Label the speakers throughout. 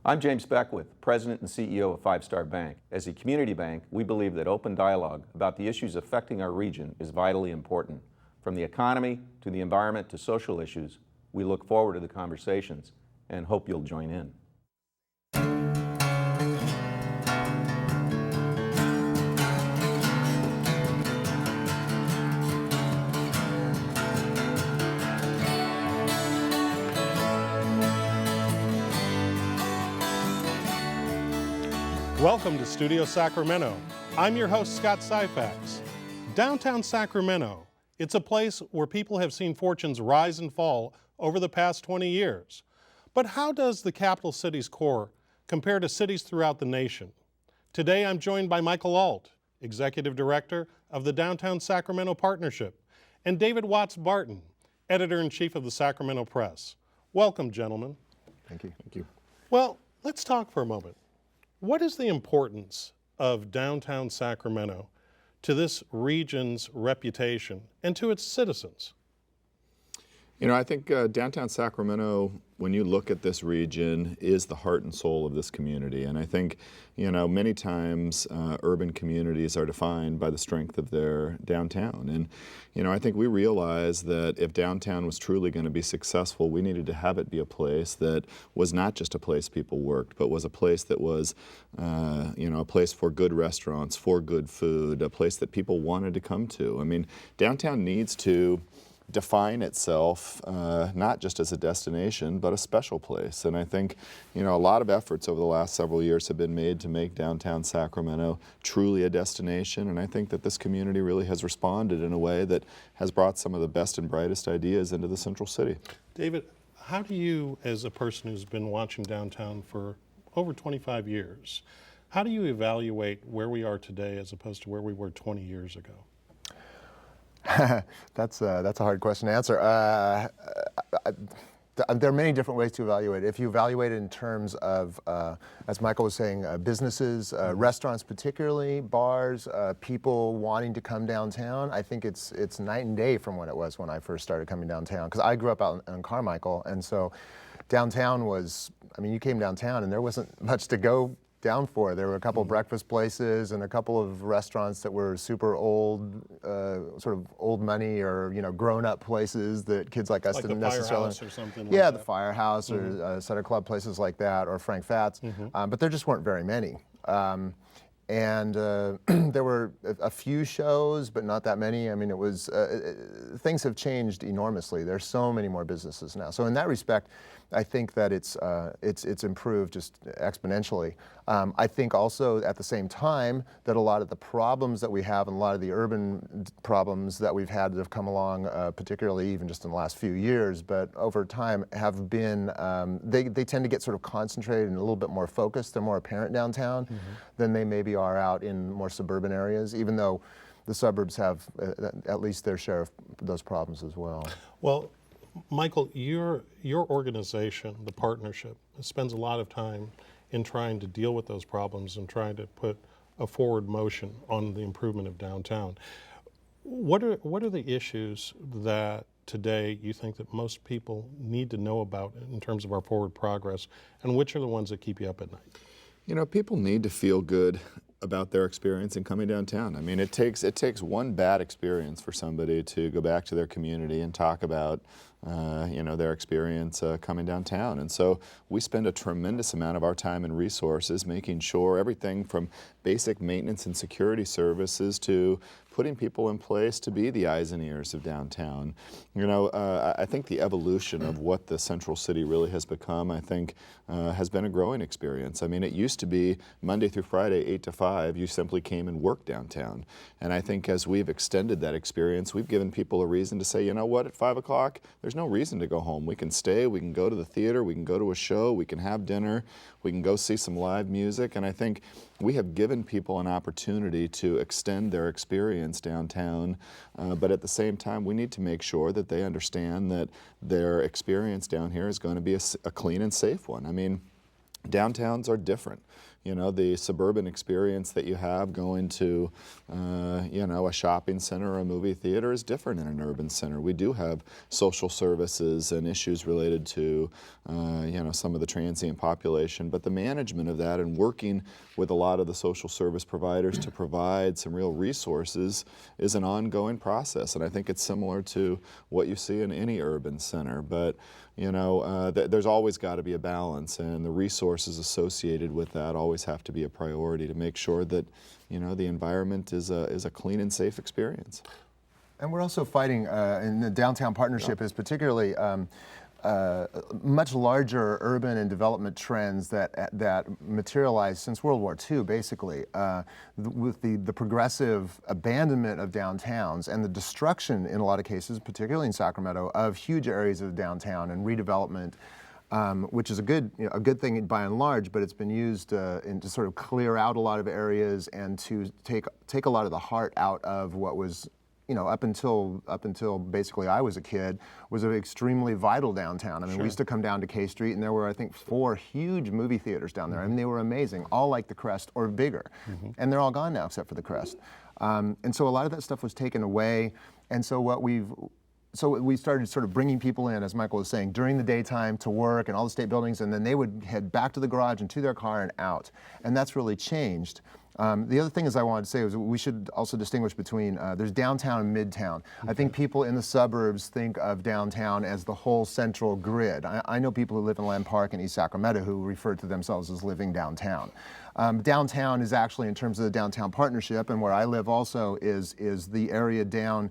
Speaker 1: I'm James Beckwith, President and CEO of Five Star Bank. As a community bank, we believe that open dialogue about the issues affecting our region is vitally important. From the economy to the environment to social issues, we look forward to the conversations and hope you'll join in.
Speaker 2: Welcome to Studio Sacramento. I'm your host, Scott Syfax. Downtown Sacramento, it's a place where people have seen fortunes rise and fall over the past 20 years. But how does the capital city's core compare to cities throughout the nation? Today I'm joined by Michael Ault, Executive Director of the Downtown Sacramento Partnership, and David Watts-Barton, Editor-in-Chief of the Sacramento Press. Welcome, gentlemen.
Speaker 3: Thank you. Thank you.
Speaker 2: Well, let's talk for a moment. What is the importance of downtown Sacramento to this region's reputation and to its citizens?
Speaker 3: You know, I think downtown Sacramento, when you look at this region, is the heart and soul of this community. And I think, you know, many times urban communities are defined by the strength of their downtown. And, you know, I think we realized that if downtown was truly going to be successful, we needed to have it be a place that was not just a place people worked, but was a place that was, you know, a place for good restaurants, for good food, a place that people wanted to come to. I mean, downtown needs to define itself not just as a destination, but a special place. And I think, you know, a lot of efforts over the last several years have been made to make downtown Sacramento truly a destination. And I think that this community really has responded in a way that has brought some of the best and brightest ideas into the central city.
Speaker 2: David, how do you, as a person who's been watching downtown for over 25 years, how do you evaluate where we are today as opposed to where we were 20 years ago?
Speaker 4: That's a hard question to answer. There are many different ways to evaluate it. If you evaluate it in terms of, as Michael was saying, businesses, restaurants particularly, bars, people wanting to come downtown, I think it's night and day from what it was when I first started coming downtown. Because I grew up out in Carmichael, and so downtown was, I mean, you came downtown and there wasn't much to go down for. There were a couple of breakfast places and a couple of restaurants that were super old, sort of old money or, you know, grown-up places that kids like us didn't necessarily.
Speaker 2: Like the Firehouse or something like
Speaker 4: that.
Speaker 2: The
Speaker 4: Firehouse or Sutter Club, places like that, or Frank Fat's. But there just weren't very many. And there were a few shows, but not that many. I mean, it was, things have changed enormously. There's so many more businesses now. So in that respect, I think that it's improved just exponentially. I think also at the same time that a lot of the problems that we have and a lot of the urban problems that we've had that have come along, particularly even just in the last few years, but over time have been, they tend to get sort of concentrated and a little bit more focused. They're more apparent downtown than they maybe are out in more suburban areas, even though the suburbs have at least their share of those problems as well.
Speaker 2: Well, Michael, your organization, the partnership, spends a lot of time in trying to deal with those problems and trying to put a forward motion on the improvement of downtown. What are the issues that today you think that most people need to know about in terms of our forward progress, and which are the ones that keep you up at night?
Speaker 3: You know, people need to feel good about their experience in coming downtown. I mean, it takes one bad experience for somebody to go back to their community and talk about you know, their experience coming downtown. And so we spend a tremendous amount of our time and resources making sure everything from basic maintenance and security services to putting people in place to be the eyes and ears of downtown. You know, I think the evolution of what the central city really has become, I think, has been a growing experience. I mean, it used to be Monday through Friday, 8 to 5, you simply came and worked downtown. And I think as we've extended that experience, we've given people a reason to say, you know what, at 5 o'clock, there's no reason to go home. We can stay, we can go to the theater, we can go to a show, we can have dinner, we can go see some live music. And I think we have given people an opportunity to extend their experience downtown, but at the same time, we need to make sure that they understand that their experience down here is going to be a clean and safe one. I mean, Downtowns are different. You know, the suburban experience that you have going to, you know, a shopping center or a movie theater is different in an urban center. We do have social services and issues related to, you know, some of the transient population, but the management of that and working with a lot of the social service providers to provide some real resources is an ongoing process. And I think it's similar to what you see in any urban center. But you know, there's always got to be a balance, and the resources associated with that always have to be a priority to make sure that, you know, the environment is a clean and safe experience.
Speaker 4: And we're also fighting, and the downtown partnership is particularly much larger urban and development trends that materialized since World War II, basically, with the progressive abandonment of downtowns and the destruction, in a lot of cases, particularly in Sacramento, of huge areas of downtown and redevelopment. Which is a good thing by and large, but it's been used to sort of clear out a lot of areas and to take a lot of the heart out of what was, you know, up until basically I was a kid, was an extremely vital downtown. I mean, we used to come down to K Street, and there were, I think, 4 huge movie theaters down there. I mean, they were amazing, all like the Crest or bigger, and they're all gone now except for the Crest. And so a lot of that stuff was taken away, and so we started sort of bringing people in, as Michael was saying, during the daytime to work and all the state buildings, and then they would head back to the garage and to their car and out. And that's really changed. The other thing I wanted to say was we should also distinguish between, there's downtown and midtown. Okay. I think people in the suburbs think of downtown as the whole central grid. I know people who live in Land Park and East Sacramento who refer to themselves as living downtown. Downtown is actually, in terms of the downtown partnership, and where I live also, is the area down,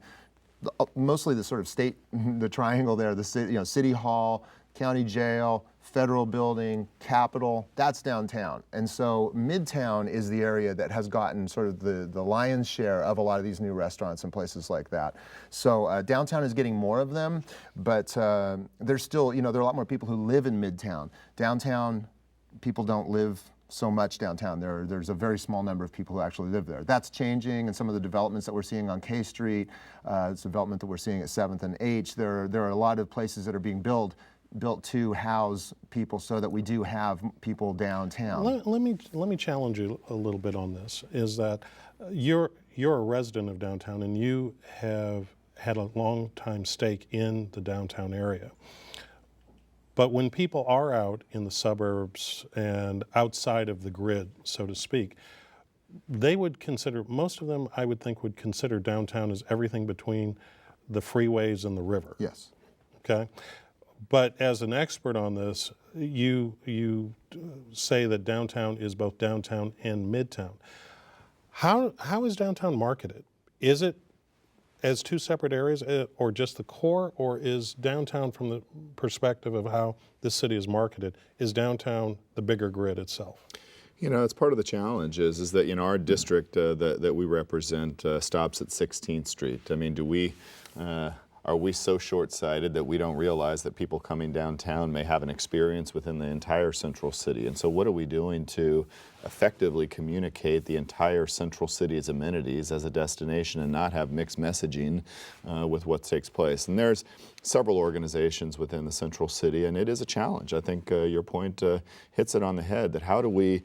Speaker 4: mostly the sort of state, the triangle there, the city, you know, City Hall, County Jail, Federal Building, Capitol, that's downtown. And so Midtown is the area that has gotten sort of the lion's share of a lot of these new restaurants and places like that. So downtown is getting more of them, but there's still, you know, there are a lot more people who live in Midtown. Downtown, people don't live so much downtown. There's a very small number of people who actually live there. That's changing, and some of the developments that we're seeing on K Street, it's development that we're seeing at 7th and H, there are a lot of places that are being built to house people so that we do have people downtown.
Speaker 2: Let me challenge you a little bit on this, is that you're a resident of downtown and you have had a long time stake in the downtown area. But when people are out in the suburbs and outside of the grid, so to speak, they would consider, most of them I would think would consider downtown as everything between the freeways and the river.
Speaker 4: Yes.
Speaker 2: Okay? But as an expert on this, you say that downtown is both downtown and midtown. How is downtown marketed? Is it as 2 separate areas, or just the core, or is downtown, from the perspective of how this city is marketed, is downtown the bigger grid itself?
Speaker 3: You know, it's part of the challenge is that, you know, our district that we represent stops at 16th Street. I mean, are we so short-sighted that we don't realize that people coming downtown may have an experience within the entire central city? And so what are we doing to effectively communicate the entire central city's amenities as a destination and not have mixed messaging with what takes place? And there's several organizations within the central city, and it is a challenge. I think your point hits it on the head, that how do we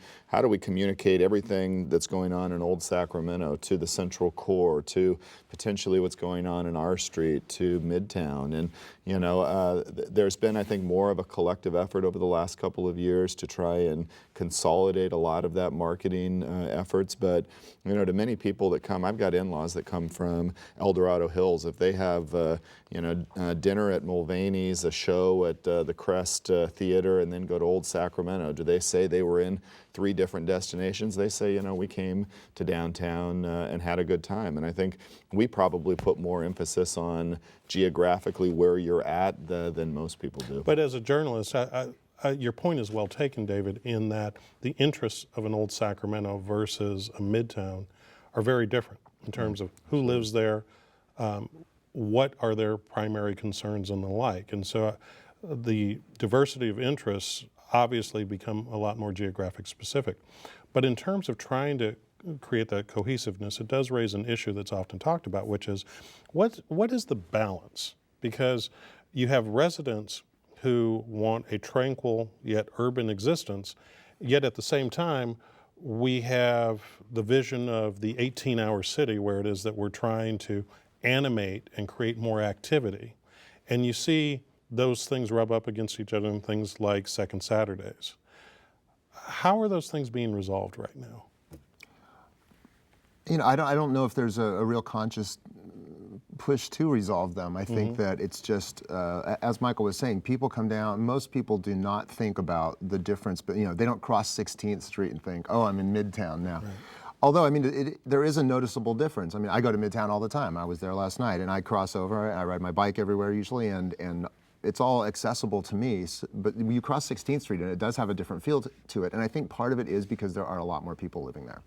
Speaker 3: communicate everything that's going on in Old Sacramento to the central core, to potentially what's going on in our street, to Midtown. And you know, there's been, I think, more of a collective effort over the last couple of years to try and consolidate a lot of that marketing efforts. But you know, to many people that come, I've got in-laws that come from El Dorado Hills. If they have you know, dinner at Mulvaney's, a show at the Crest Theater, and then go to Old Sacramento, do they say they were in 3 different destinations? They say, you know, we came to downtown and had a good time. And I think we probably put more emphasis on geographically where you're at than most people do.
Speaker 2: But as a journalist, your point is well taken, David, in that the interests of an Old Sacramento versus a Midtown are very different in terms of who lives there, what are their primary concerns and the like. And so the diversity of interests obviously become a lot more geographic specific. But in terms of trying to create that cohesiveness, it does raise an issue that's often talked about, which is what is the balance? Because you have residents who want a tranquil yet urban existence, yet at the same time, we have the vision of the 18-hour city where it is that we're trying to animate and create more activity. And you see those things rub up against each other in things like Second Saturdays. How are those things being resolved right now?
Speaker 4: You know, I don't know if there's a real conscious push to resolve them. I think that it's just, as Michael was saying, people come down, most people do not think about the difference, but they don't cross 16th Street and think, oh, I'm in Midtown now. Right. Although, I mean, there is a noticeable difference. I mean, I go to Midtown all the time. I was there last night, and I cross over, I ride my bike everywhere usually, and it's all accessible to me, but you cross 16th Street and it does have a different feel to it. And I think part of it is because there are a lot more people living there.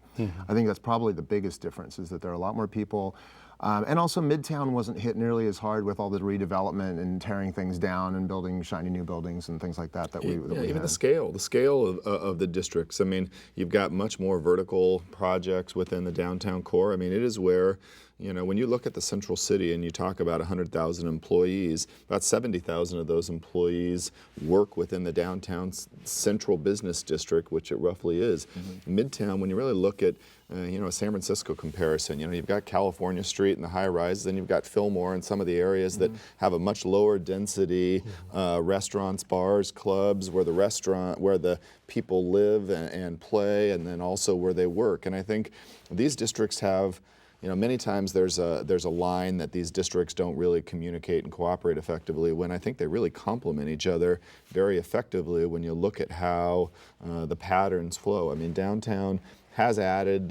Speaker 4: I think that's probably the biggest difference, is that there are a lot more people. And also Midtown wasn't hit nearly as hard with all the redevelopment and tearing things down and building shiny new buildings and things like that we
Speaker 3: even
Speaker 4: had.
Speaker 3: the scale of the districts. I mean, you've got much more vertical projects within the downtown core. I mean, it is where, when you look at the central city and you talk about 100,000 employees, about 70,000 of those employees work within the downtown central business district, which it roughly is. Midtown, when you really look at a San Francisco comparison, you've got California Street and the high rises, then you've got Fillmore and some of the areas that have a much lower density, restaurants, bars, clubs, where the people live and play, and then also where they work. And I think these districts have, many times there's a line that these districts don't really communicate and cooperate effectively, when I think they really complement each other very effectively when you look at how the patterns flow. I mean, downtown has added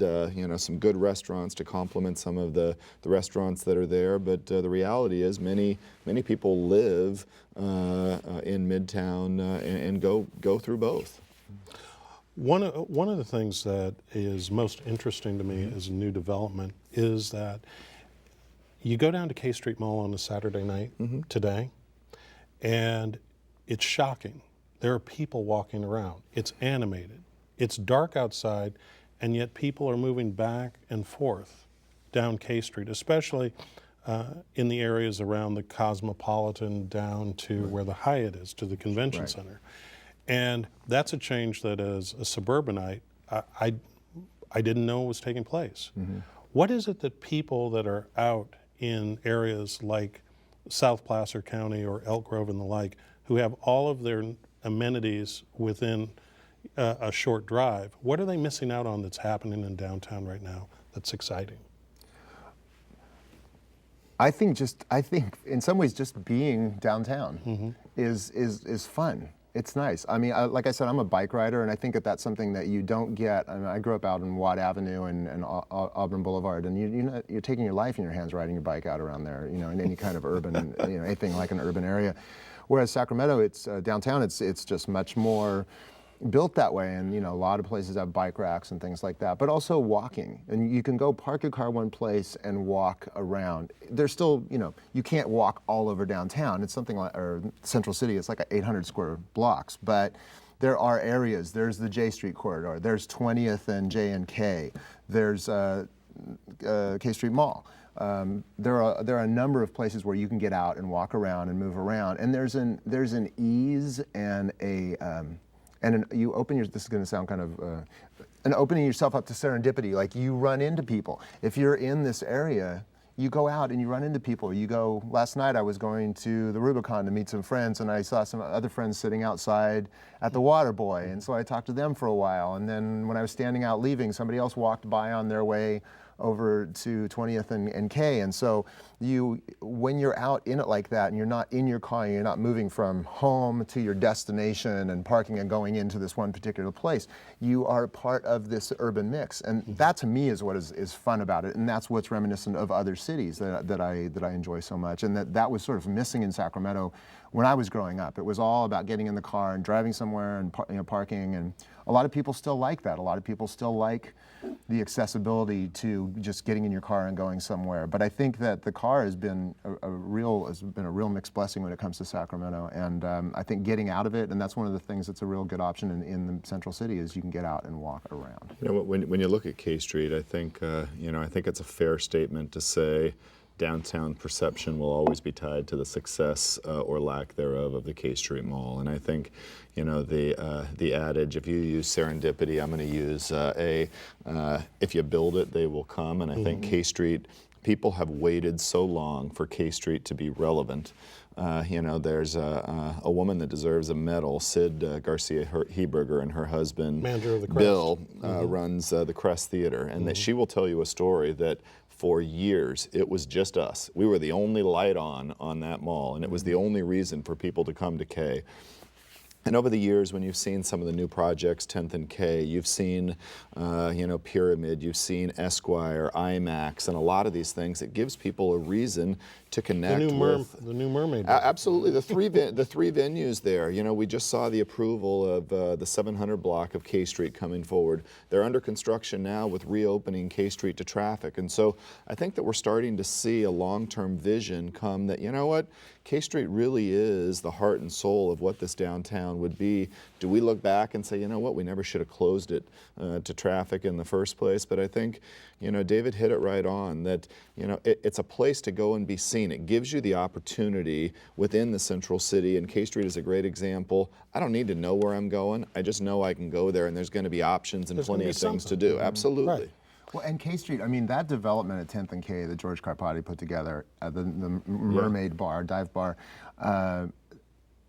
Speaker 3: some good restaurants to complement some of the restaurants that are there, but the reality is many people live in Midtown and go through both.
Speaker 2: One of the things that is most interesting to me as a new development is that you go down to K Street Mall on a Saturday night today, and it's shocking. There are people walking around. It's animated. It's dark outside, and yet people are moving back and forth down K Street, especially in the areas around the Cosmopolitan down to where the Hyatt is, to the convention center. And that's a change that as a suburbanite, I didn't know was taking place. What is it that people that are out in areas like South Placer County or Elk Grove and the like, who have all of their amenities within a short drive, what are they missing out on that's happening in downtown right now that's exciting?
Speaker 4: I think in some ways just being downtown is fun. It's nice. I mean, like I said, I'm a bike rider, and I think that's something that you don't get. I mean, I grew up out in Watt Avenue and Auburn Boulevard, and you're taking your life in your hands riding your bike out around there, in any kind of urban, anything like an urban area. Whereas Sacramento, it's downtown, it's just much more built that way, and a lot of places have bike racks and things like that, but also walking. And you can go park your car one place and walk around. There's still, you can't walk all over downtown. It's something like, or Central City, it's like 800 square blocks, but there are areas. There's the J Street corridor, there's 20th and J and K, there's K Street Mall. There are a number of places where you can get out and walk around and move around, and there's an ease and you open this is going to sound kind of, and opening yourself up to serendipity, like you run into people. If you're in this area, you go out and you run into people. Last night I was going to the Rubicon to meet some friends, and I saw some other friends sitting outside at the Water Boy, and so I talked to them for a while. And then when I was standing out leaving, somebody else walked by on their way over to 20th and K. And so when you're out in it like that and you're not in your car, you're not moving from home to your destination and parking and going into this one particular place, you are part of this urban mix. And that to me is what is fun about it. And that's what's reminiscent of other cities that I enjoy so much. And that was sort of missing in Sacramento when I was growing up. It was all about getting in the car and driving somewhere and parking. And a lot of people still like that. A lot of people still like the accessibility to just getting in your car and going somewhere. But I think that the car has been a real mixed blessing when it comes to Sacramento. And I think getting out of it, and that's one of the things that's a real good option in the central city, is you can get out and walk around.
Speaker 3: When you look at K Street, I think I think it's a fair statement to say downtown perception will always be tied to the success or lack thereof of the K Street Mall. And I think, you know, the adage, if you use serendipity, I'm going to use if you build it, they will come. And I think K Street, people have waited so long for K Street to be relevant. You know, there's a woman that deserves a medal, Sid Garcia Heberger, and her husband,
Speaker 2: Manager of the Crest.
Speaker 3: Bill, runs the Crest Theater. And that she will tell you a story that for years, it was just us. We were the only light on that mall, and it was the only reason for people to come to K. And over the years, when you've seen some of the new projects, 10th and K, you've seen, you know, Pyramid, you've seen Esquire, IMAX, and a lot of these things, it gives people a reason to connect with.
Speaker 2: The new Mermaid.
Speaker 3: Absolutely, the three venues there. You know, we just saw the approval of the 700 block of K Street coming forward. They're under construction now with reopening K Street to traffic, and so I think that we're starting to see a long-term vision come that, you know what, K Street really is the heart and soul of what this downtown would be. Do we look back and say, you know what, we never should have closed it to traffic in the first place? But I think, you know, David hit it right on that, you know, it's a place to go and be seen. It gives you the opportunity within the central city, and K Street is a great example. I don't need to know where I'm going. I just know I can go there, and there's going to be options and plenty of things to do. Absolutely.
Speaker 2: Right.
Speaker 4: Well, and K Street, I mean, that development at 10th and K that George Carpati put together, the Mermaid Bar, dive bar,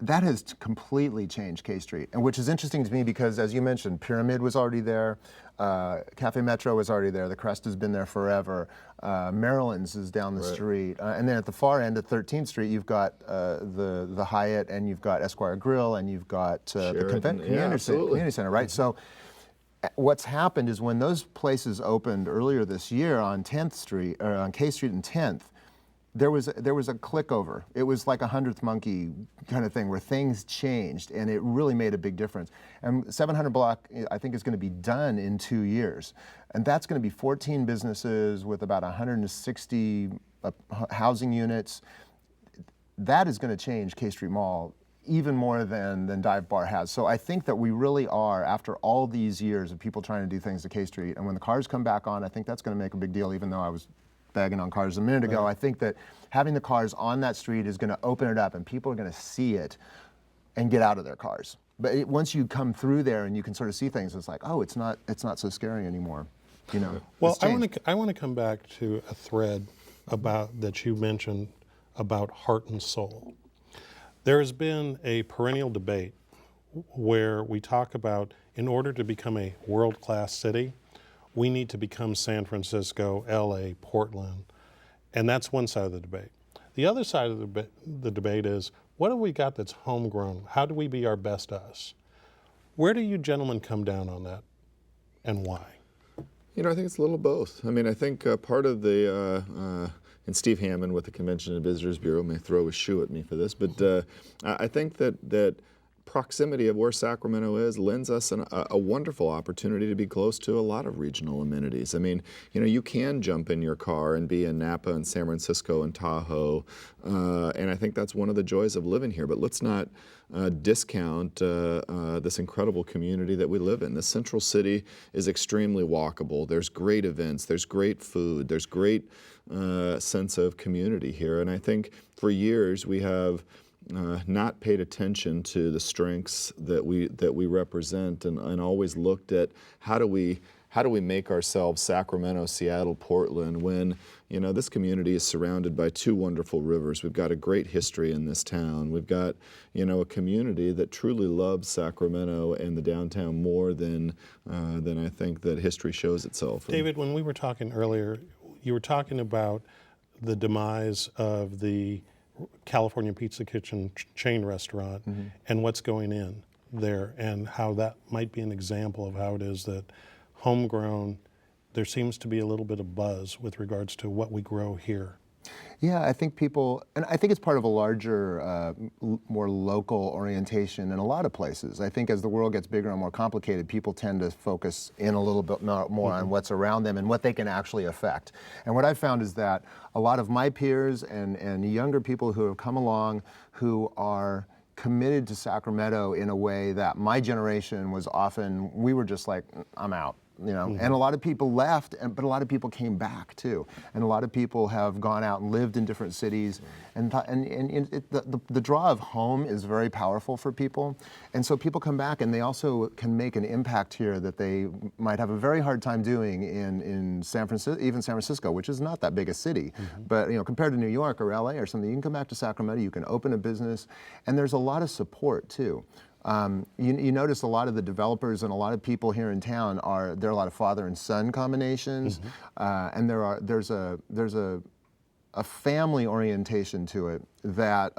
Speaker 4: that has completely changed K Street, and which is interesting to me because, as you mentioned, Pyramid was already there, Cafe Metro was already there, the Crest has been there forever, Maryland's is down the street, and then at the far end at 13th Street, you've got the Hyatt, and you've got Esquire Grill, and you've got the Community Center, right? So what's happened is when those places opened earlier this year on 10th Street, or on K Street and 10th, there was a click over. It was like a 100th monkey kind of thing where things changed, and it really made a big difference. And 700 block, I think, is going to be done in 2 years. And that's going to be 14 businesses with about 160 housing units. That is going to change K Street Mall even more than Dive Bar has. So I think that we really are, after all these years of people trying to do things at K Street, and when the cars come back on, I think that's going to make a big deal, even though I was bagging on cars a minute ago. I think that having the cars on that street is going to open it up, and people are going to see it and get out of their cars. But once you come through there and you can sort of see things, it's like, oh, it's not so scary anymore, you know.
Speaker 2: Well, I want to come back to a thread that you mentioned about heart and soul. There has been a perennial debate where we talk about, in order to become a world-class city, we need to become San Francisco, LA, Portland, and that's one side of the debate. The other side of the debate is, what have we got that's homegrown? How do we be our best us? Where do you gentlemen come down on that, and why?
Speaker 3: You know, I think it's a little of both. I mean, I think part of the, and Steve Hammond with the Convention and Visitors Bureau may throw his shoe at me for this, but I think that proximity of where Sacramento is lends us a wonderful opportunity to be close to a lot of regional amenities. I mean, you know, you can jump in your car and be in Napa and San Francisco and Tahoe, and I think that's one of the joys of living here. But let's not discount this incredible community that we live in. The central city is extremely walkable. There's great events, there's great food, there's great sense of community here, and I think for years we have not paid attention to the strengths that we represent, and always looked at how do we make ourselves Sacramento, Seattle, Portland, when, you know, this community is surrounded by two wonderful rivers. We've got a great history in this town. We've got, you know, a community that truly loves Sacramento and the downtown more than I think that history shows itself.
Speaker 2: David, when we were talking earlier, you were talking about the demise of the California Pizza Kitchen chain restaurant and what's going in there, and how that might be an example of how it is that homegrown, there seems to be a little bit of buzz with regards to what we grow here.
Speaker 4: Yeah, I think people, and I think it's part of a larger, more local orientation in a lot of places. I think as the world gets bigger and more complicated, people tend to focus in a little bit more on what's around them and what they can actually affect. And what I've found is that a lot of my peers and younger people who have come along who are committed to Sacramento in a way that my generation was often, we were just like, I'm out. you know, and a lot of people left, but a lot of people came back too, and a lot of people have gone out and lived in different cities, and the draw of home is very powerful for people, and so people come back and they also can make an impact here that they might have a very hard time doing in San Francisco, even San Francisco, which is not that big a city, but you know, compared to New York or LA or something, you can come back to Sacramento, you can open a business, and there's a lot of support too. You notice a lot of the developers and a lot of people here in town there are a lot of father and son combinations, and there's a family orientation to it that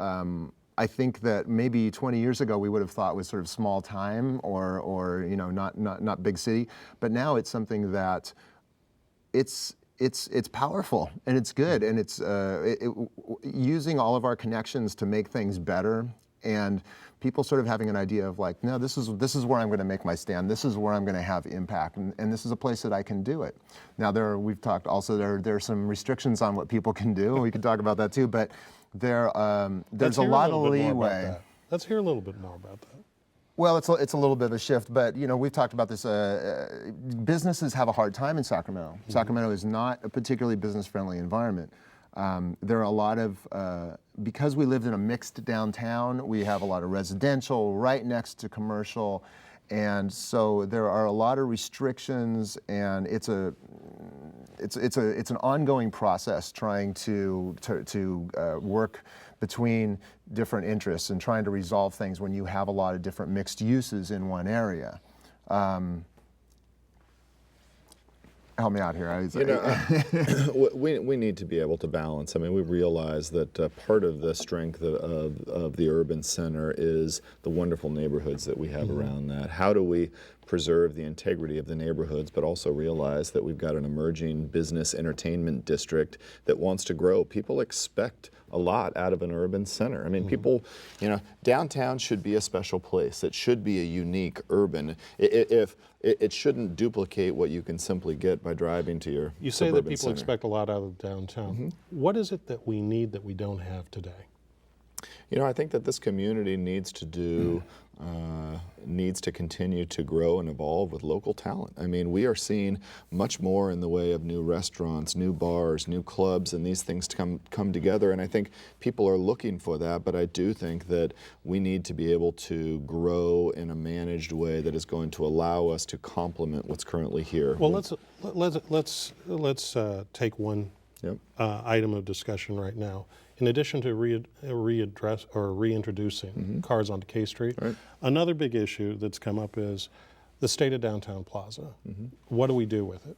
Speaker 4: I think that maybe 20 years ago we would have thought was sort of small time or you know, not big city, but now it's something that it's powerful and it's good, and it's using all of our connections to make things better, and people sort of having an idea of like, no, this is where I'm going to make my stand. This is where I'm going to have impact, and this is a place that I can do it. Now we've talked also there are some restrictions on what people can do. We could talk about that too, but there's a lot of leeway.
Speaker 2: Let's hear a little bit more about that.
Speaker 4: Well, it's a little bit of a shift, but you know, we've talked about this. Businesses have a hard time in Sacramento. Sacramento is not a particularly business-friendly environment. There are a lot of, because we lived in a mixed downtown, we have a lot of residential right next to commercial, and so there are a lot of restrictions, and it's an ongoing process trying to work between different interests and trying to resolve things when you have a lot of different mixed uses in one area. Help me out here.
Speaker 3: You know, we need to be able to balance. I mean, we realize that part of the strength of the urban center is the wonderful neighborhoods that we have around that. How do we preserve the integrity of the neighborhoods, but also realize that we've got an emerging business entertainment district that wants to grow? People expect a lot out of an urban center. I mean, people, you know, downtown should be a special place. It should be a unique urban. It shouldn't duplicate what you can simply get by driving to your
Speaker 2: You say that people
Speaker 3: center.
Speaker 2: expect a lot out of downtown. What is it that we need that we don't have today?
Speaker 3: You know, I think that this community needs to do, needs to continue to grow and evolve with local talent. I mean, we are seeing much more in the way of new restaurants, new bars, new clubs, and these things to come together. And I think people are looking for that. But I do think that we need to be able to grow in a managed way that is going to allow us to complement what's currently here.
Speaker 2: Well, let's take one item of discussion right now. In addition to reintroducing cars onto K Street, another big issue that's come up is the state of downtown Plaza. What do we do with it?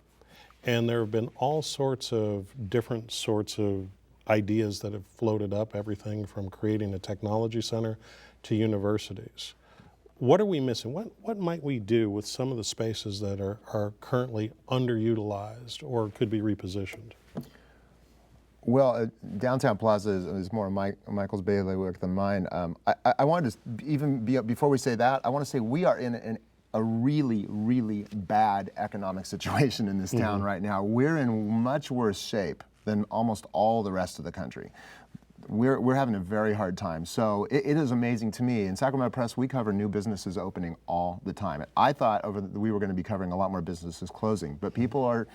Speaker 2: And there have been all sorts of different sorts of ideas that have floated up, everything from creating a technology center to universities. What are we missing? What might we do with some of the spaces that are currently underutilized or could be repositioned?
Speaker 4: Well, downtown Plaza is more Michael's bailiwick than mine. I wanted to even before we say that, I want to say we are in a really, really bad economic situation in this town right now. We're in much worse shape than almost all the rest of the country. We're having a very hard time. So it is amazing to me. In Sacramento Press, we cover new businesses opening all the time. I thought we were going to be covering a lot more businesses closing, but people are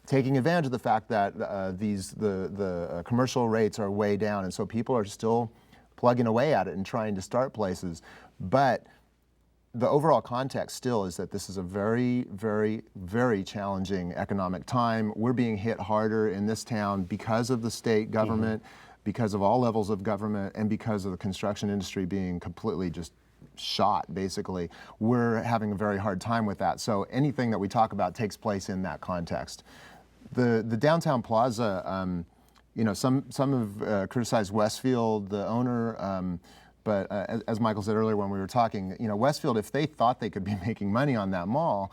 Speaker 4: taking advantage of the fact that the commercial rates are way down, and so people are still plugging away at it and trying to start places. But the overall context still is that this is a very, very, very challenging economic time. We're being hit harder in this town because of the state government, because of all levels of government, and because of the construction industry being completely just shot, basically. We're having a very hard time with that. So anything that we talk about takes place in that context. The downtown Plaza, you know, some have criticized Westfield, the owner, but as Michael said earlier when we were talking, you know, Westfield, if they thought they could be making money on that mall,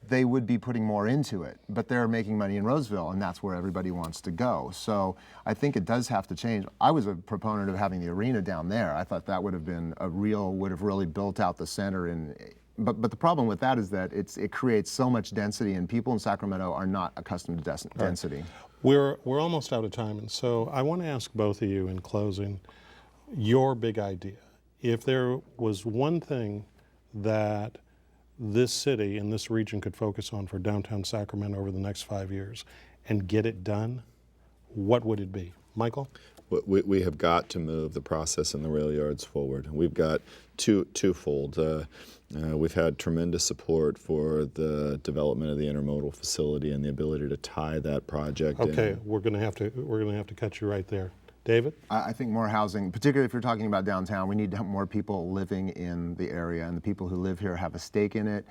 Speaker 4: they would be putting more into it. But they're making money in Roseville, and that's where everybody wants to go. So I think it does have to change. I was a proponent of having the arena down there. I thought that would have been would have really built out the center. But the problem with that is that it creates so much density, and people in Sacramento are not accustomed to density.
Speaker 2: We're almost out of time, and so I want to ask both of you in closing your big idea. If there was one thing that this city and this region could focus on for downtown Sacramento over the next 5 years and get it done, what would it be? Michael?
Speaker 3: We have got to move the process in the rail yards forward. We've got twofold. We've had tremendous support for the development of the intermodal facility and the ability to tie that project in.
Speaker 2: Okay, we're going to have to cut you right there. David?
Speaker 4: I think more housing, particularly if you're talking about downtown, we need to have more people living in the area, and the people who live here have a stake in it,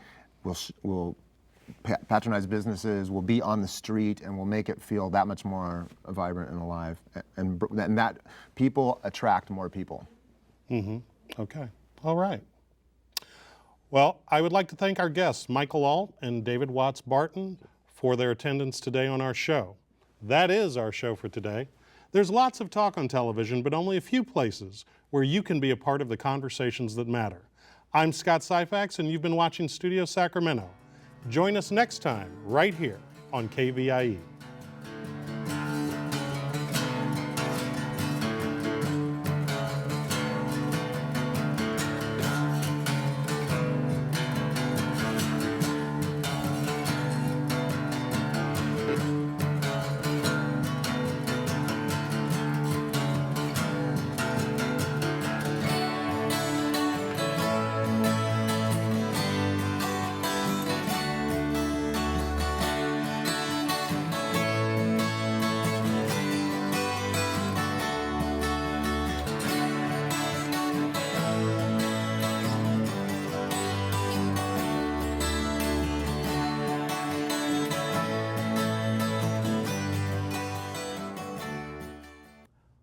Speaker 4: will patronize businesses, will be on the street, and will make it feel that much more vibrant and alive. And that people attract more people.
Speaker 2: Okay, all right. Well, I would like to thank our guests, Michael Ault and David Watts Barton, for their attendance today on our show. That is our show for today. There's lots of talk on television, but only a few places where you can be a part of the conversations that matter. I'm Scott Syfax, and you've been watching Studio Sacramento. Join us next time, right here on KVIE.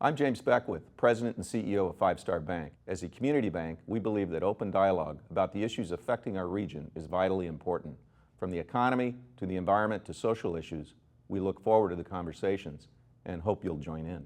Speaker 1: I'm James Beckwith, President and CEO of Five Star Bank. As a community bank, we believe that open dialogue about the issues affecting our region is vitally important. From the economy to the environment to social issues, we look forward to the conversations and hope you'll join in.